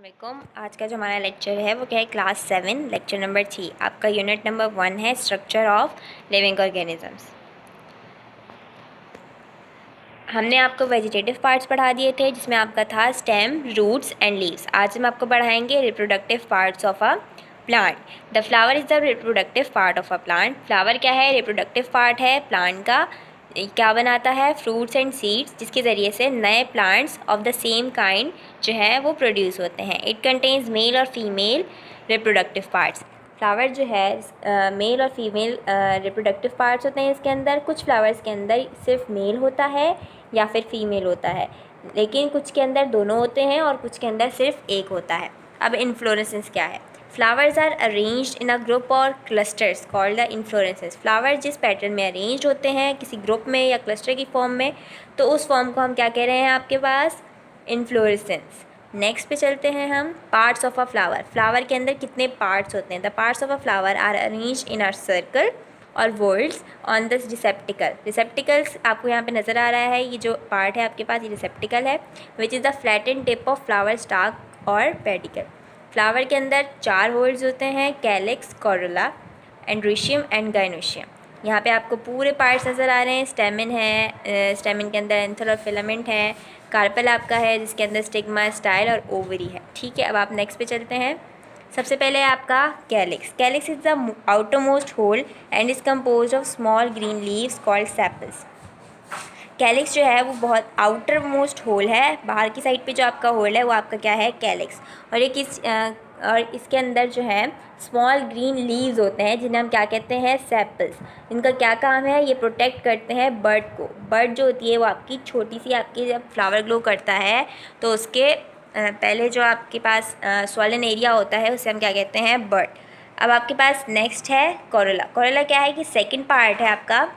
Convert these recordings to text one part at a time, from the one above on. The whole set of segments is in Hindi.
अस्सलामुअलैकुम। आज का जो हमारा लेक्चर है वो क्या है, क्लास 7 लेक्चर नंबर 3। आपका यूनिट नंबर 1 है स्ट्रक्चर ऑफ लिविंग ऑर्गेनिजम्स। हमने आपको वेजिटेटिव पार्ट्स पढ़ा दिए थे जिसमें आपका था स्टेम, रूट्स एंड लीव्स। आज हम आपको पढ़ाएंगे reproductive parts of a plant. The flower is the reproductive part of a plant. Flower क्या है, रिप्रोडक्टिव पार्ट है प्लांट का। क्या बनाता है, फ्रूट्स एंड सीड्स, जिसके ज़रिए से नए plants of the same kind जो है वो प्रोड्यूस होते हैं। इट कंटेन्स मेल और फीमेल रिप्रोडक्टिव पार्ट्स। फ्लावर जो है मेल और फीमेल रिप्रोडक्टिव पार्ट्स होते हैं इसके अंदर। कुछ फ्लावर्स के अंदर सिर्फ मेल होता है या फिर फीमेल होता है, लेकिन कुछ के अंदर दोनों होते हैं और कुछ के अंदर सिर्फ एक होता है। अब इन्फ्लोरेसेंस क्या है, flowers are arranged in a group or clusters called the inflorescence. Flower जिस पैटर्न में अरेंज्ड होते हैं किसी ग्रुप में या क्लस्टर की फॉर्म में, तो उस फॉर्म को हम क्या कह रहे हैं आपके पास, इन्फ्लोरेसेंस। नेक्स्ट पे चलते हैं हम, parts of a flower. Flower के अंदर कितने पार्ट्स होते हैं, the parts of a flower are arranged in a circle or whorls on this receptacle. Receptacles आपको यहाँ पे नज़र आ रहा है, ये जो पार्ट है आपके पास ये रिसेप्टिकल है, which is the flattened tip of flower stock और पेडिकल। फ्लावर के अंदर 4 होल्स होते हैं, calyx, Corolla, androecium and gynoecium. यहाँ पे आपको पूरे पार्ट्स नज़र आ रहे हैं। स्टेमिन है, स्टेमिन के अंदर एंथर और फिलामेंट है। कार्पेल आपका है जिसके अंदर स्टिग्मा, स्टाइल और ओवरी है। ठीक है, अब आप नेक्स्ट पे चलते हैं। सबसे पहले है आपका calyx. Calyx is the outer most whorl and is compose of small green leaves called sepals. Calyx जो है वो बहुत आउटर मोस्ट होल है, बाहर की साइड पे जो आपका होल है वो आपका क्या है, कैलिक्स। और ये और इसके अंदर जो है स्मॉल ग्रीन लीव्स होते हैं जिन्हें हम क्या कहते हैं, सेपल्स। इनका क्या काम है, ये प्रोटेक्ट करते हैं बर्ड को। बर्ड जो होती है वो आपकी छोटी सी, आपकी जब फ्लावर ग्लो करता है तो उसके पहले जो आपके पास स्वॉलन एरिया होता है उसे हम क्या कहते हैं, बर्ड। अब आपके पास नेक्स्ट है कोरोला। कोरोला क्या है कि सेकंड पार्ट है आपका,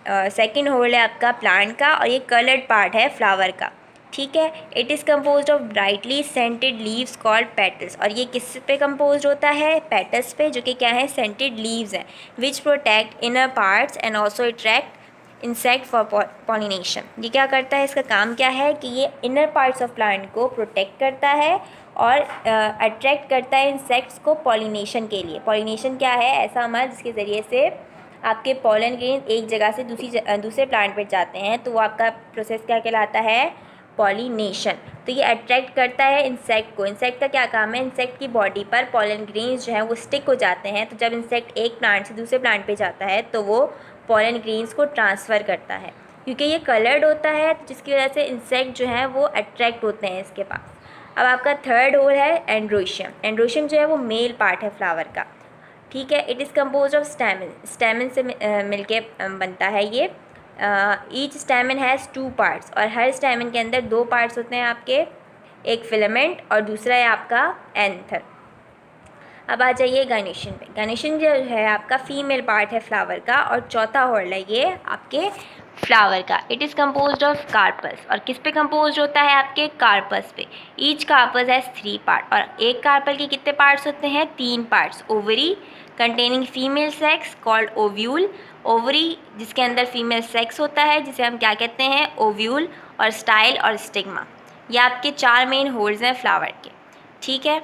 सेकंड होल है आपका प्लांट का, और ये कलर्ड पार्ट है फ्लावर का। ठीक है, it is compose of brightly scented leaves called petals. और ये किस पे कम्पोज होता है, पेटल्स पे, जो कि क्या है, सेंटेड लीव्स हैं, विच protect inner parts and also attract insect for pollination. ये क्या करता है, इसका काम क्या है कि ये इनर पार्ट्स ऑफ प्लांट को प्रोटेक्ट करता है और अट्रैक्ट करता है इंसेक्ट्स को पॉलिनेशन के लिए। पॉलिनेशन क्या है, ऐसा हमारा जिसके ज़रिए से आपके पॉलन ग्रेन एक जगह से दूसरे प्लांट पर जाते हैं, तो वो आपका प्रोसेस क्या कहलाता है, पॉलिनेशन। तो ये अट्रैक्ट करता है इंसेक्ट को। इंसेक्ट का क्या काम है, इंसेक्ट की बॉडी पर पॉलन ग्रेन्स जो हैं वो स्टिक हो जाते हैं। तो जब इंसेक्ट एक प्लांट से दूसरे प्लांट पे जाता है तो वो पॉलन ग्रेन्स को ट्रांसफ़र करता है। क्योंकि ये कलर्ड होता है तो जिसकी वजह से इंसेक्ट जो हैं वो अट्रैक्ट होते हैं इसके पास। अब आपका थर्ड होल है एंड्रोशियम। एंड्रोशियम जो है वो मेल पार्ट है फ्लावर का। ठीक है, it is compose of stamen. Stamen से मिलके बनता है ये। ईच स्टैमिन हैज़ 2 पार्ट्स, और हर स्टैमिन के अंदर 2 पार्ट्स होते हैं आपके, एक फिलामेंट और दूसरा है आपका एंथर। अब आ जाइए गाइनेशियन पे। गाइनेशियन जो है आपका फीमेल पार्ट है फ्लावर का, और चौथा होल्ड है ये आपके फ्लावर का। It is compose of carpels, और किस पे कम्पोज होता है, आपके कार्पस पे। ईच कार्पस हैज़ 3 पार्ट, और एक कार्पल के कितने पार्ट्स होते हैं, 3 parts. Ovary containing female sex called ovule. Ovary जिसके अंदर फीमेल सेक्स होता है जिसे हम क्या कहते हैं, ओव्यूल। और स्टाइल और स्टिग्मा। ये आपके 4 मेन होल्ड्स हैं फ्लावर के। ठीक है,